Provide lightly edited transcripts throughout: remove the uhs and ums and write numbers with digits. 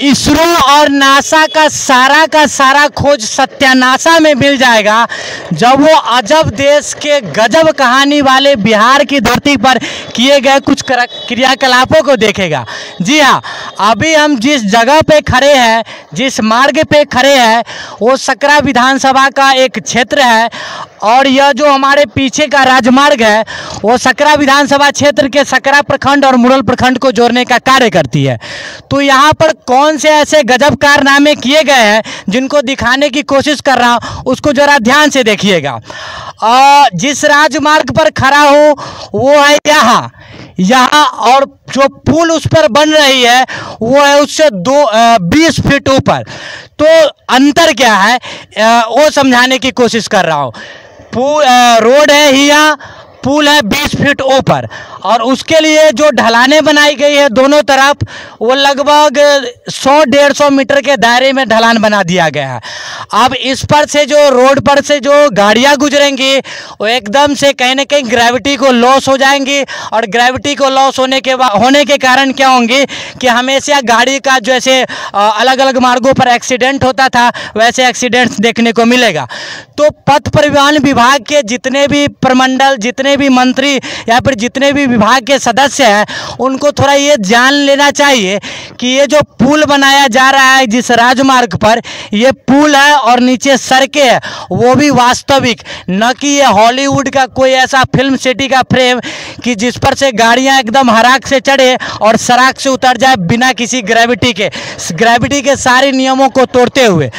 इसरो और नासा का सारा खोज सत्यानाशा में मिल जाएगा जब वो अजब देश के गजब कहानी वाले बिहार की धरती पर किए गए कुछ क्रियाकलापों को देखेगा। जी हाँ, अभी हम जिस जगह पे खड़े हैं, जिस मार्ग पे खड़े हैं, वो सकरा विधानसभा का एक क्षेत्र है और यह जो हमारे पीछे का राजमार्ग है वो सकरा विधानसभा क्षेत्र के सकरा प्रखंड और मुरल प्रखंड को जोड़ने का कार्य करती है। तो यहाँ पर कौन से ऐसे गजब कारनामे किए गए हैं जिनको दिखाने की कोशिश कर रहा हूँ, उसको जरा ध्यान से देखिएगा। जिस राजमार्ग पर खड़ा हूँ वो है यहाँ और जो पुल उस पर बन रही है वो है उससे 20 फीट ऊपर। तो अंतर क्या है वो समझाने की कोशिश कर रहा हूँ। रोड है यहाँ, पुल है 20 फीट ऊपर और उसके लिए जो ढलानें बनाई गई है दोनों तरफ वो लगभग 100-150 मीटर के दायरे में ढलान बना दिया गया है। अब इस पर से जो रोड पर से जो गाड़ियां गुजरेंगी वो एकदम से कहीं ना कहीं ग्रेविटी को लॉस हो जाएंगी और ग्रेविटी को लॉस होने के कारण क्या होंगी कि हमेशा गाड़ी का जैसे अलग अलग मार्गों पर एक्सीडेंट होता था वैसे एक्सीडेंट्स देखने को मिलेगा। तो पथ परिवहन विभाग के जितने भी प्रमंडल, जितने भी मंत्री या फिर जितने भी विभाग के सदस्य हैं उनको थोड़ा ये जान लेना चाहिए कि ये जो पुल बनाया जा रहा है जिस राजमार्ग पर, ये पुल है और नीचे सड़कें हैं, वो भी वास्तविक, न कि ये हॉलीवुड का कोई ऐसा फिल्म सिटी का फ्रेम कि जिस पर से गाड़ियां एकदम हराक से चढ़े और सड़क से उतर जाए बिना किसी ग्रेविटी के सारे नियमों को तोड़ते हुए।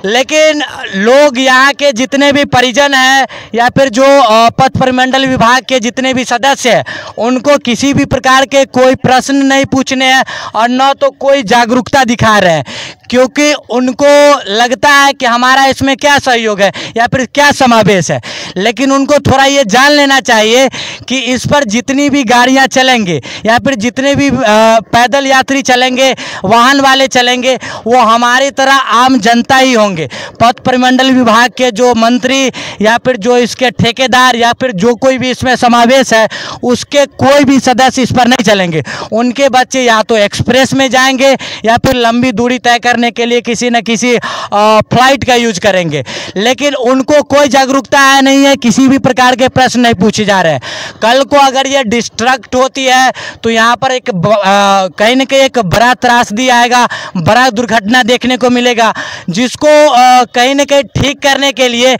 लेकिन लोग यहाँ के जितने भी परिजन हैं या फिर जो पथ परिमंडल विभाग के जितने भी सदस्य हैं उनको किसी भी प्रकार के कोई प्रश्न नहीं पूछने हैं और न तो कोई जागरूकता दिखा रहे हैं, क्योंकि उनको लगता है कि हमारा इसमें क्या सहयोग है या फिर क्या समावेश है। लेकिन उनको थोड़ा ये जान लेना चाहिए कि इस पर जितनी भी गाड़ियां चलेंगे या फिर जितने भी पैदल यात्री चलेंगे, वाहन वाले चलेंगे, वो हमारी तरह आम जनता ही होंगे। पथ परिमंडल विभाग के जो मंत्री या फिर जो इसके ठेकेदार या फिर जो कोई भी इसमें समावेश है उसके कोई भी सदस्य इस पर नहीं चलेंगे। उनके बच्चे या तो एक्सप्रेस में जाएंगे या फिर लंबी दूरी तय करने के लिए किसी न किसी फ्लाइट का यूज करेंगे। लेकिन उनको कोई जागरूकता है नहीं है, किसी भी प्रकार के प्रश्न नहीं पूछे जा रहे हैं। कल को अगर ये डिस्ट्रक्ट होती है तो यहाँ पर एक कहीं न कहीं एक बड़ा त्रासदी आएगा, बड़ा दुर्घटना देखने को मिलेगा, जिसको कहीं न कहीं ठीक करने के लिए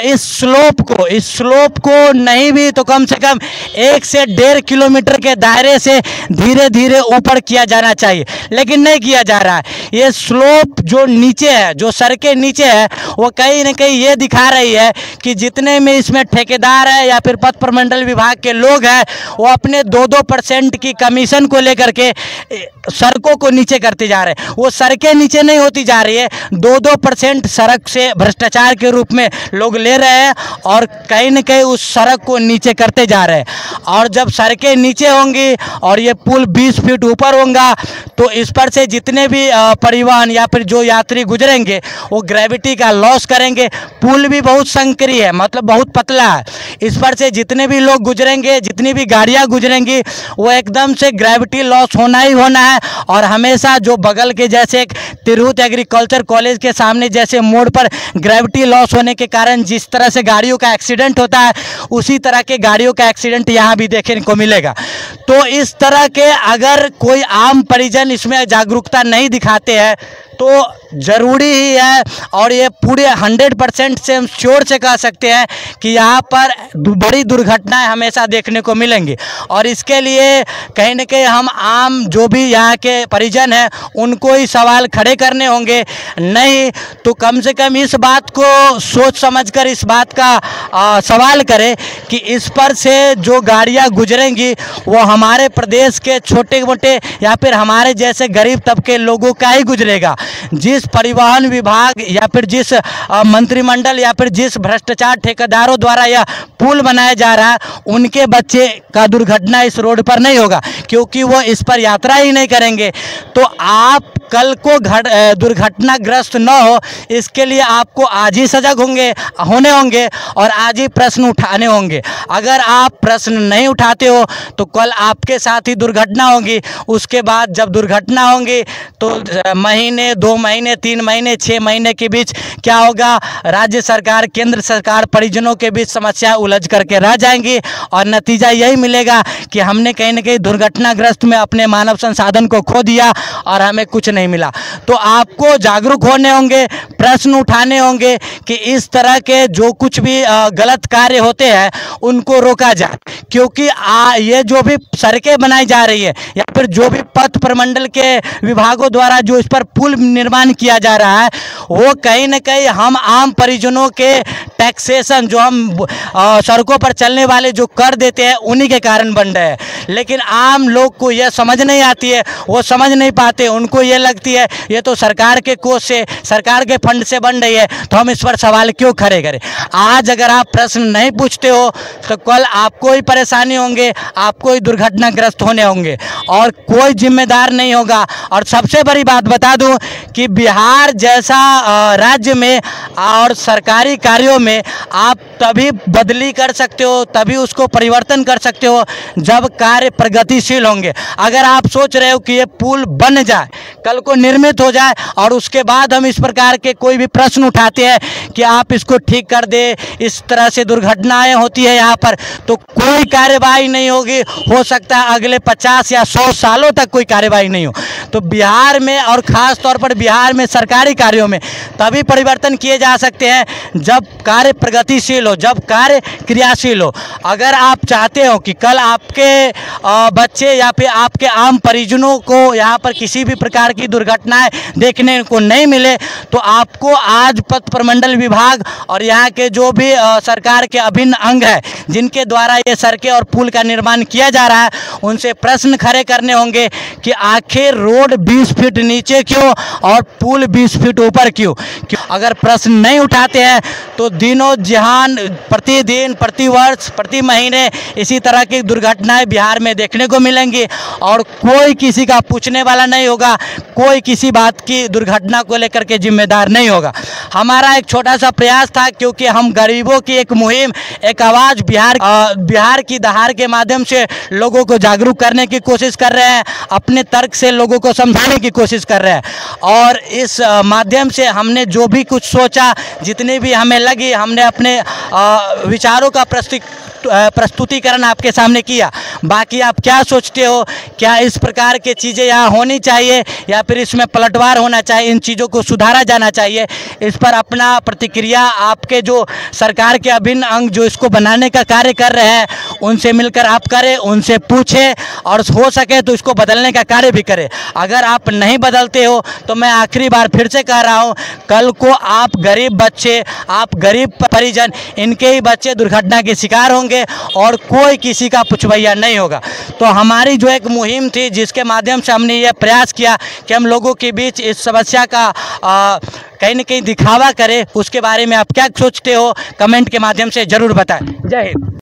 इस स्लोप को नहीं भी तो कम से कम 1 से 1.5 किलोमीटर के दायरे से धीरे धीरे ऊपर किया जाना चाहिए, लेकिन नहीं किया जा रहा है। ये स्लोप जो नीचे है, जो सड़कें नीचे है, वो कहीं न कहीं ये दिखा रही है कि जितने में इसमें ठेकेदार है या फिर पथ प्रमंडल विभाग के लोग हैं वो अपने 2-2% की कमीशन को लेकर के सड़कों को नीचे करते जा रहे हैं। वो सड़कें नीचे नहीं होती जा रही है, 2-2% सड़क से भ्रष्टाचार के रूप में लोग ले रहे हैं और कहीं न कहीं उस सड़क को नीचे करते जा रहे हैं। और जब सड़कें नीचे होंगी और ये पुल 20 फीट ऊपर होगा तो इस पर से जितने भी परिवहन या फिर जो यात्री गुजरेंगे वो ग्रेविटी का लॉस करेंगे। पुल भी बहुत संकरी है, मतलब बहुत पतला है, इस पर से जितने भी लोग गुजरेंगे, जितनी भी गाड़ियां गुजरेंगी वो एकदम से ग्रेविटी लॉस होना ही होना है। और हमेशा जो बगल के जैसे एक तिरहुत एग्रीकल्चर कॉलेज के सामने जैसे मोड़ पर ग्रेविटी लॉस होने के कारण जिस तरह से गाड़ियों का एक्सीडेंट होता है उसी तरह के गाड़ियों का एक्सीडेंट यहाँ भी देखने को मिलेगा। तो इस तरह के अगर कोई आम परिजन इसमें जागरूकता नहीं दिखाते हैं तो ज़रूरी ही है और ये पूरे 100% से हम श्योर से कह सकते हैं कि यहाँ पर बड़ी दुर्घटनाएं हमेशा देखने को मिलेंगी। और इसके लिए कहीं न कहीं हम आम जो भी यहाँ के परिजन हैं उनको ही सवाल खड़े करने होंगे, नहीं तो कम से कम इस बात को सोच समझकर इस बात का सवाल करें कि इस पर से जो गाड़ियाँ गुजरेंगी वो हमारे प्रदेश के छोटे मोटे या फिर हमारे जैसे गरीब तबके लोगों का ही गुजरेगा। जिस परिवहन विभाग या फिर जिस मंत्रिमंडल या फिर जिस भ्रष्टाचार ठेकेदारों द्वारा यह पुल बनाया जा रहा है उनके बच्चे का दुर्घटना इस रोड पर नहीं होगा, क्योंकि वो इस पर यात्रा ही नहीं करेंगे। तो आप कल को दुर्घटनाग्रस्त न हो, इसके लिए आपको आज ही सजग होने होंगे और आज ही प्रश्न उठाने होंगे। अगर आप प्रश्न नहीं उठाते हो तो कल आपके साथ ही दुर्घटना होगी। उसके बाद जब दुर्घटना होगी तो महीने, 2 महीने, 3 महीने, 6 महीने के बीच क्या होगा, राज्य सरकार, केंद्र सरकार, परिजनों के बीच समस्या उलझ करके रह जाएंगी और नतीजा यही मिलेगा कि हमने कहीं ना कहीं दुर्घटनाग्रस्त में अपने मानव संसाधन को खो दिया और हमें कुछ नहीं मिला। तो आपको जागरूक होने होंगे, प्रश्न उठाने होंगे कि इस तरह के जो कुछ भी गलत कार्य होते हैं उनको रोका जाए, क्योंकि ये जो भी सड़कें बनाई जा रही है या फिर जो भी पथ प्रमंडल के विभागों द्वारा जो इस पर पुल निर्माण किया जा रहा है, वो कहीं ना कहीं हम आम परिजनों के टैक्सेशन, जो हम सड़कों पर चलने वाले जो कर देते हैं, उन्हीं के कारण बन रहे हैं। लेकिन आम लोग को यह समझ नहीं आती है, वो समझ नहीं पाते। उनको ये लगती है ये तो सरकार के कोष से, सरकार के फंड से बन रही है, तो हम इस पर सवाल क्यों खड़े करें। आज अगर आप प्रश्न नहीं पूछते हो तो कल आपको ही परेशानी होंगे, आपको ही दुर्घटनाग्रस्त होने होंगे और कोई जिम्मेदार नहीं होगा। और सबसे बड़ी बात बता दूं कि बिहार जैसा राज्य में और सरकारी कार्यों में आप तभी बदली कर सकते हो, तभी उसको परिवर्तन कर सकते हो जब कार्य प्रगतिशील होंगे। अगर आप सोच रहे हो कि ये पुल बन जाए, कल को निर्मित हो जाए और उसके बाद हम इस प्रकार के कोई भी प्रश्न उठाते हैं कि आप इसको ठीक कर दे, इस तरह से दुर्घटनाएं होती है यहाँ पर, तो कोई कार्यवाही नहीं होगी। हो सकता है अगले 50 या 100 सालों तक कोई कार्यवाही नहीं हो। तो बिहार में और ख़ास तौर पर बिहार में सरकारी कार्यों में तभी परिवर्तन किए जा सकते हैं जब कार्य प्रगतिशील हो, जब कार्य क्रियाशील हो। अगर आप चाहते हो कि कल आपके बच्चे या फिर आपके आम परिजनों को यहाँ पर किसी भी प्रकार की दुर्घटनाएं देखने को नहीं मिले, तो आपको आज पथ प्रमंडल विभाग और यहाँ के जो भी सरकार के अभिन्न अंग है जिनके द्वारा ये सड़कें और पुल का निर्माण किया जा रहा है, उनसे प्रश्न खड़े करने होंगे कि आखिर रोड 20 फीट नीचे क्यों और पुल 20 फीट ऊपर क्यों। अगर प्रश्न नहीं उठाते हैं तो दिनों जहान, प्रतिदिन, प्रतिवर्ष, प्रति महीने इसी तरह की दुर्घटनाएं बिहार में देखने को मिलेंगी और कोई किसी का पूछने वाला नहीं होगा, कोई किसी बात की दुर्घटना को लेकर के जिम्मेदार नहीं होगा। हमारा एक छोटा सा प्रयास था, क्योंकि हम गरीबों की एक मुहिम, एक आवाज़ बिहार की दहाड़ के माध्यम से लोगों को जागरूक करने की कोशिश कर रहे हैं, अपने तर्क से लोगों को समझाने की कोशिश कर रहे हैं। और इस माध्यम से हमने जो भी कुछ सोचा, जितनी भी हमें लगी, हमने अपने विचारों का प्रस्तुतिकरण आपके सामने किया। बाकी आप क्या सोचते हो, क्या इस प्रकार के चीज़ें यहाँ होनी चाहिए या फिर इसमें पलटवार होना चाहिए, इन चीज़ों को सुधारा जाना चाहिए, इस पर अपना प्रतिक्रिया आपके जो सरकार के अभिन्न अंग जो इसको बनाने का कार्य कर रहे हैं उनसे मिलकर आप करें, उनसे पूछें और हो सके तो इसको बदलने का कार्य भी करें। अगर आप नहीं बदलते हो तो मैं आखिरी बार फिर से कह रहा हूँ, कल को आप गरीब बच्चे, आप गरीब परिजन, इनके ही बच्चे दुर्घटना के शिकार होंगे और कोई किसी का पुछवैया नहीं होगा। तो हमारी जो एक मुहिम थी जिसके माध्यम से हमने ये प्रयास किया कि हम लोगों के बीच इस समस्या का कहीं न कहीं दिखावा करें, उसके बारे में आप क्या सोचते हो कमेंट के माध्यम से ज़रूर बताएं। जय हिंद।